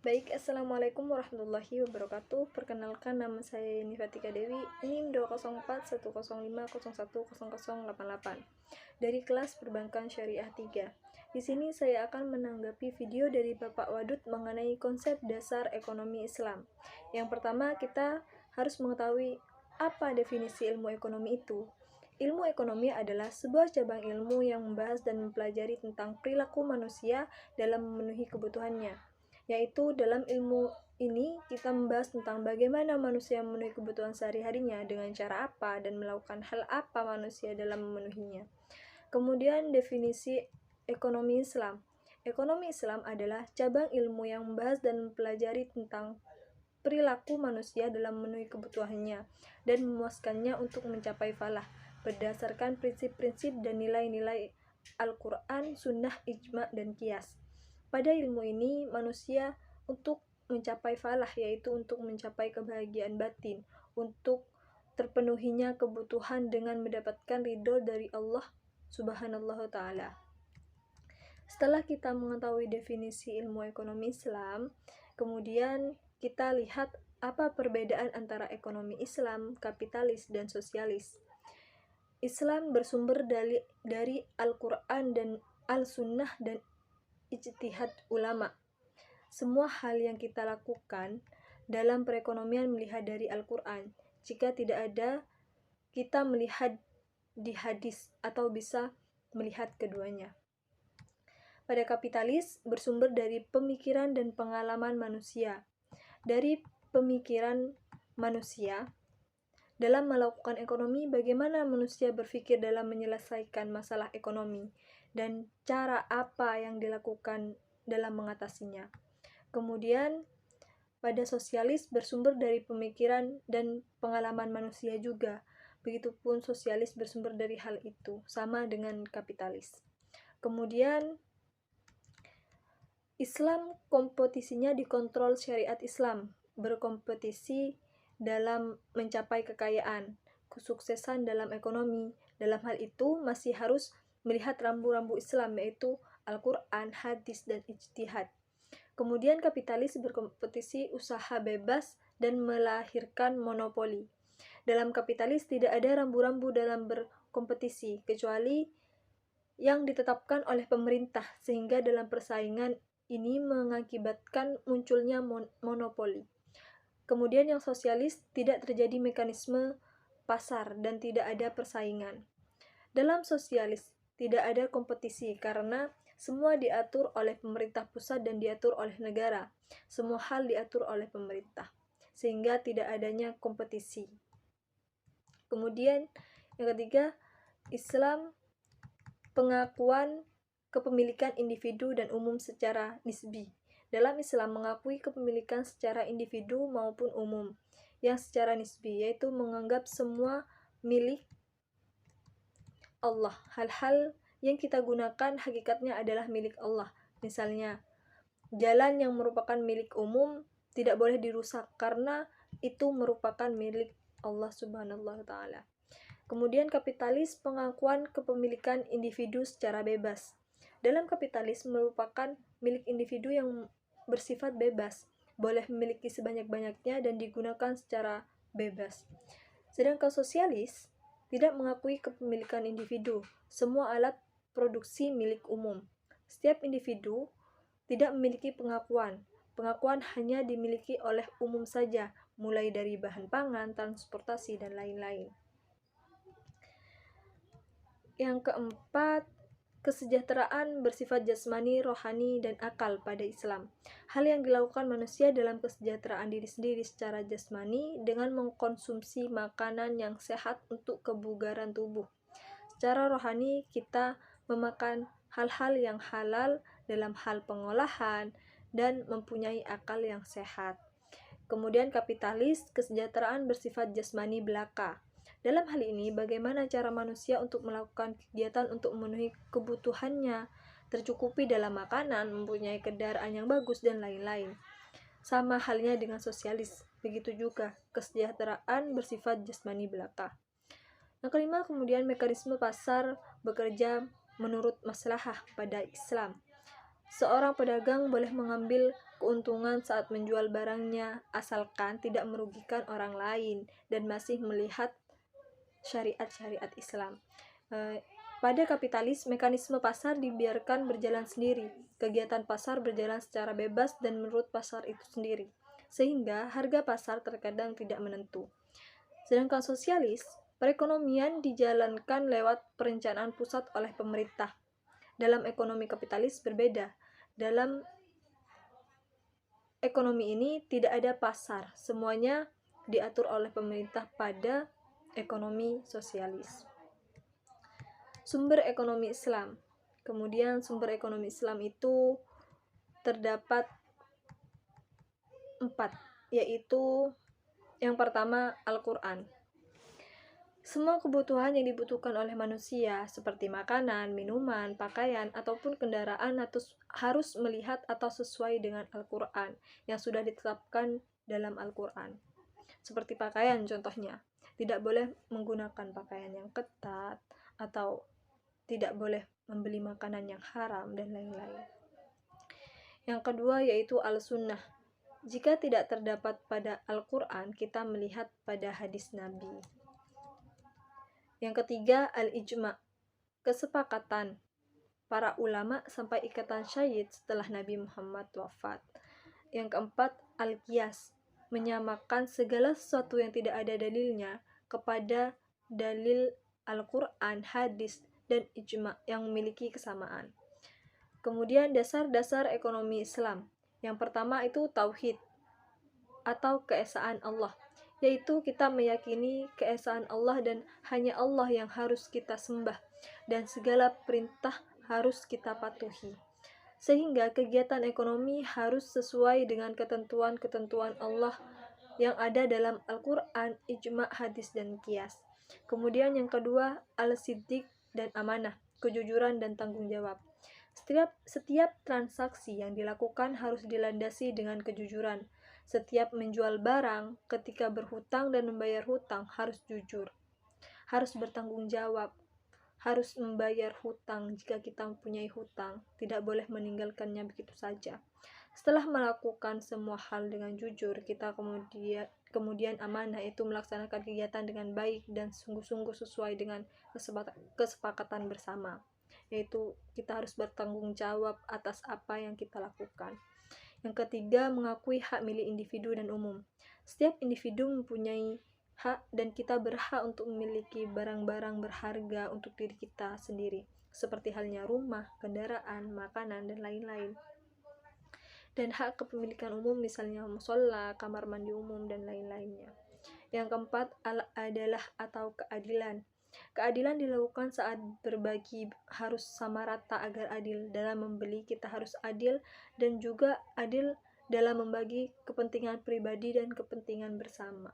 Baik, Assalamualaikum warahmatullahi wabarakatuh. Perkenalkan, nama saya Yeni Fatika Dewi, NIM 2041050101088 dari kelas Perbankan Syariah 3. Di sini saya akan menanggapi video dari Bapak Wadud mengenai konsep dasar ekonomi Islam. Yang pertama, kita harus mengetahui apa definisi ilmu ekonomi itu. Ilmu ekonomi adalah sebuah cabang ilmu yang membahas dan mempelajari tentang perilaku manusia dalam memenuhi kebutuhannya. Yaitu dalam ilmu ini kita membahas tentang bagaimana manusia memenuhi kebutuhan sehari-harinya, dengan cara apa, dan melakukan hal apa manusia dalam memenuhinya. Kemudian definisi ekonomi Islam. Ekonomi Islam adalah cabang ilmu yang membahas dan mempelajari tentang perilaku manusia dalam memenuhi kebutuhannya dan memuaskannya untuk mencapai falah berdasarkan prinsip-prinsip dan nilai-nilai Al-Quran, Sunnah, Ijma, dan Qiyas. Pada ilmu ini, manusia untuk mencapai falah, yaitu untuk mencapai kebahagiaan batin, untuk terpenuhinya kebutuhan dengan mendapatkan ridho dari Allah Subhanahu wa Ta'ala. Setelah kita mengetahui definisi ilmu ekonomi Islam, kemudian kita lihat apa perbedaan antara ekonomi Islam, kapitalis, dan sosialis. Islam bersumber dari Al-Quran dan Al-Sunnah dan ijtihad ulama. Semua hal yang kita lakukan dalam perekonomian melihat dari Al-Quran. Jika tidak ada, kita melihat di hadis atau bisa melihat keduanya. Pada kapitalis bersumber dari pemikiran dan pengalaman manusia. Dari pemikiran manusia dalam melakukan ekonomi, bagaimana manusia berpikir dalam menyelesaikan masalah ekonomi dan cara apa yang dilakukan dalam mengatasinya. Kemudian pada sosialis bersumber dari pemikiran dan pengalaman manusia juga. Begitupun sosialis bersumber dari hal itu, sama dengan kapitalis. Kemudian Islam kompetisinya dikontrol syariat Islam, berkompetisi dalam mencapai kekayaan, kesuksesan dalam ekonomi. Dalam hal itu masih harus melihat rambu-rambu Islam, yaitu Al-Quran, hadis, dan ijtihad. Kemudian kapitalis berkompetisi usaha bebas dan melahirkan monopoli. Dalam kapitalis tidak ada rambu-rambu dalam berkompetisi, kecuali yang ditetapkan oleh pemerintah, sehingga dalam persaingan ini mengakibatkan munculnya monopoli. Kemudian yang sosialis tidak terjadi mekanisme pasar dan tidak ada persaingan. Dalam sosialis tidak ada kompetisi karena semua diatur oleh pemerintah pusat dan diatur oleh negara. Semua hal diatur oleh pemerintah, sehingga tidak adanya kompetisi. Kemudian yang ketiga, Islam pengakuan kepemilikan individu dan umum secara nisbi. Dalam Islam mengakui kepemilikan secara individu maupun umum yang secara nisbi, yaitu menganggap semua milik Allah. Hal-hal yang kita gunakan hakikatnya adalah milik Allah. Misalnya, jalan yang merupakan milik umum tidak boleh dirusak karena itu merupakan milik Allah Subhanahu wa Ta'ala. Kemudian kapitalis pengakuan kepemilikan individu secara bebas. Dalam kapitalis merupakan milik individu yang bersifat bebas, boleh memiliki sebanyak-banyaknya dan digunakan secara bebas. Sedangkan sosialis tidak mengakui kepemilikan individu. Semua alat produksi milik umum. Setiap individu tidak memiliki pengakuan. Pengakuan hanya dimiliki oleh umum saja, mulai dari bahan pangan, transportasi, dan lain-lain. Yang keempat, kesejahteraan bersifat jasmani, rohani, dan akal pada Islam. Hal yang dilakukan manusia dalam kesejahteraan diri sendiri secara jasmani dengan mengkonsumsi makanan yang sehat untuk kebugaran tubuh. Secara rohani, kita memakan hal-hal yang halal dalam hal pengolahan dan mempunyai akal yang sehat. Kemudian kapitalis, kesejahteraan bersifat jasmani belaka. Dalam hal ini, bagaimana cara manusia untuk melakukan kegiatan untuk memenuhi kebutuhannya, tercukupi dalam makanan, mempunyai kendaraan yang bagus, dan lain-lain. Sama halnya dengan sosialis, begitu juga kesejahteraan bersifat jasmani belaka. Yang kelima, kemudian mekanisme pasar bekerja menurut maslahah pada Islam. Seorang pedagang boleh mengambil keuntungan saat menjual barangnya asalkan tidak merugikan orang lain dan masih melihat syariat-syariat Islam. Pada kapitalis, mekanisme pasar dibiarkan berjalan sendiri. Kegiatan pasar berjalan secara bebas dan menurut pasar itu sendiri, sehingga harga pasar terkadang tidak menentu. Sedangkan sosialis, perekonomian dijalankan lewat perencanaan pusat oleh pemerintah. Dalam ekonomi kapitalis berbeda. Dalam ekonomi ini tidak ada pasar, semuanya diatur oleh pemerintah pada ekonomi sosialis. Sumber ekonomi Islam. Kemudian sumber ekonomi Islam itu terdapat 4, yaitu yang pertama Al-Quran. Semua kebutuhan yang dibutuhkan oleh manusia seperti makanan, minuman, pakaian, ataupun kendaraan harus melihat atau sesuai dengan Al-Quran yang sudah ditetapkan dalam Al-Quran. Seperti pakaian contohnya, tidak boleh menggunakan pakaian yang ketat atau tidak boleh membeli makanan yang haram dan lain-lain. Yang kedua yaitu Al-Sunnah. Jika tidak terdapat pada Al-Quran, kita melihat pada hadis Nabi. Yang ketiga Al-Ijma', kesepakatan para ulama sampai ikatan syahid setelah Nabi Muhammad wafat. Yang keempat Al-Qiyas, menyamakan segala sesuatu yang tidak ada dalilnya kepada dalil Al-Quran, hadis, dan ijma' yang memiliki kesamaan. Kemudian dasar-dasar ekonomi Islam. Yang pertama itu tauhid atau keesaan Allah, yaitu kita meyakini keesaan Allah dan hanya Allah yang harus kita sembah dan segala perintah harus kita patuhi. Sehingga kegiatan ekonomi harus sesuai dengan ketentuan-ketentuan Allah yang ada dalam Al-Quran, ijma', hadis, dan qiyas. Kemudian yang kedua al-siddiq dan amanah, kejujuran dan tanggung jawab. Setiap transaksi yang dilakukan harus dilandasi dengan kejujuran. Setiap menjual barang, ketika berhutang dan membayar hutang harus jujur, harus bertanggung jawab, harus membayar hutang jika kita mempunyai hutang, tidak boleh meninggalkannya begitu saja. Setelah melakukan semua hal dengan jujur, kita kemudian amanah itu melaksanakan kegiatan dengan baik dan sungguh-sungguh sesuai dengan kesepakatan bersama, yaitu kita harus bertanggung jawab atas apa yang kita lakukan. Yang ketiga, mengakui hak milik individu dan umum. Setiap individu mempunyai hak dan kita berhak untuk memiliki barang-barang berharga untuk diri kita sendiri, seperti halnya rumah, kendaraan, makanan, dan lain-lain. Dan hak kepemilikan umum misalnya musola, kamar mandi umum, dan lain-lainnya. Yang keempat adalah atau keadilan. Keadilan dilakukan saat berbagi harus sama rata agar adil. Dalam membeli kita harus adil dan juga adil dalam membagi kepentingan pribadi dan kepentingan bersama.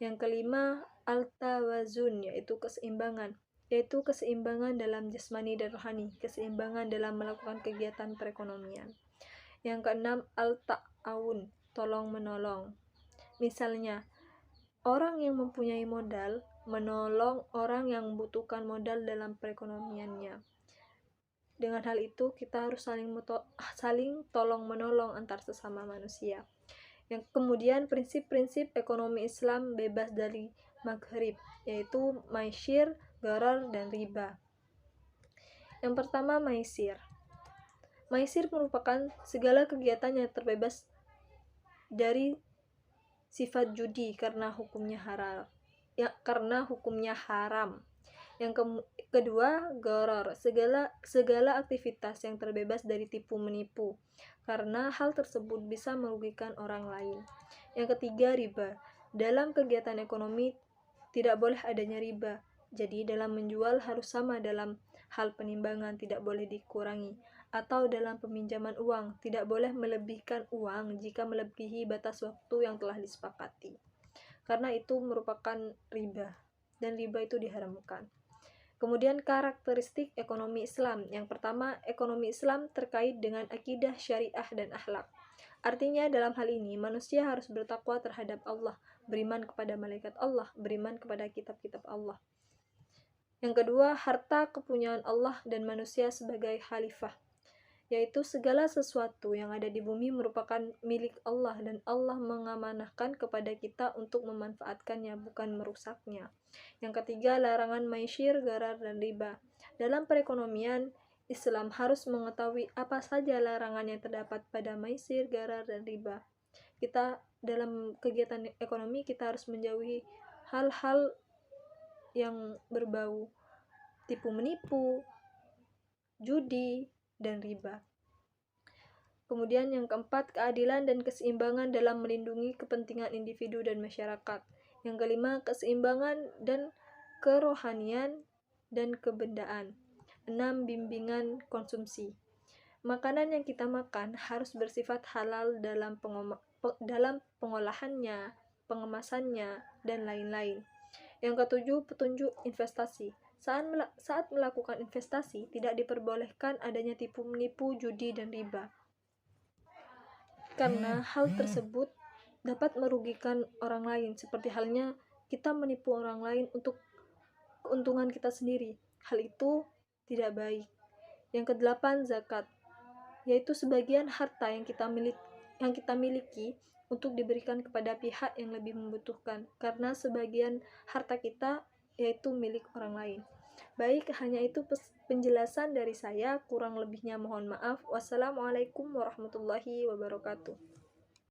Yang kelima al-tawazun, yaitu keseimbangan. Yaitu keseimbangan dalam jasmani dan rohani, keseimbangan dalam melakukan kegiatan perekonomian. Yang keenam al-ta'awun, tolong menolong. Misalnya, orang yang mempunyai modal menolong orang yang membutuhkan modal dalam perekonomiannya. Dengan hal itu kita harus saling tolong menolong antar sesama manusia. Yang kemudian prinsip-prinsip ekonomi Islam bebas dari maghrib, yaitu maisir, gharar, dan riba. Yang pertama maisir. Maisir merupakan segala kegiatan yang terbebas dari sifat judi karena hukumnya haram. Yang kedua, gharar, segala aktivitas yang terbebas dari tipu menipu karena hal tersebut bisa merugikan orang lain. Yang ketiga, riba. Dalam kegiatan ekonomi tidak boleh adanya riba. Jadi dalam menjual harus sama dalam hal penimbangan, tidak boleh dikurangi. Atau dalam peminjaman uang, tidak boleh melebihkan uang jika melebihi batas waktu yang telah disepakati. Karena itu merupakan riba, dan riba itu diharamkan. Kemudian karakteristik ekonomi Islam. Yang pertama, ekonomi Islam terkait dengan akidah, syariah, dan akhlak. Artinya dalam hal ini manusia harus bertakwa terhadap Allah, beriman kepada malaikat Allah, beriman kepada kitab-kitab Allah. Yang kedua, harta kepunyaan Allah dan manusia sebagai khalifah. yaitu segala sesuatu yang ada di bumi merupakan milik Allah dan Allah mengamanahkan kepada kita untuk memanfaatkannya, bukan merusaknya. Yang ketiga, larangan maisir, gharar, dan riba. Dalam perekonomian, Islam harus mengetahui apa saja larangan yang terdapat pada maisir, gharar, dan riba. Kita dalam kegiatan ekonomi kita harus menjauhi hal-hal yang berbau tipu menipu, judi, dan riba. Kemudian yang keempat, keadilan dan keseimbangan dalam melindungi kepentingan individu dan masyarakat. Yang kelima, keseimbangan dan kerohanian dan kebendaan. 6. Bimbingan konsumsi. Makanan yang kita makan harus bersifat halal dalam pengolahannya, pengemasannya, dan lain-lain. Yang ketujuh, petunjuk investasi. Saat melakukan investasi, tidak diperbolehkan adanya tipu menipu, judi, dan riba. Karena hal tersebut dapat merugikan orang lain, seperti halnya kita menipu orang lain untuk keuntungan kita sendiri. Hal itu tidak baik. Yang kedelapan, zakat, yaitu sebagian harta yang kita miliki untuk diberikan kepada pihak yang lebih membutuhkan, karena sebagian harta kita yaitu milik orang lain. Baik, hanya itu penjelasan dari saya, kurang lebihnya mohon maaf. Wassalamualaikum warahmatullahi wabarakatuh.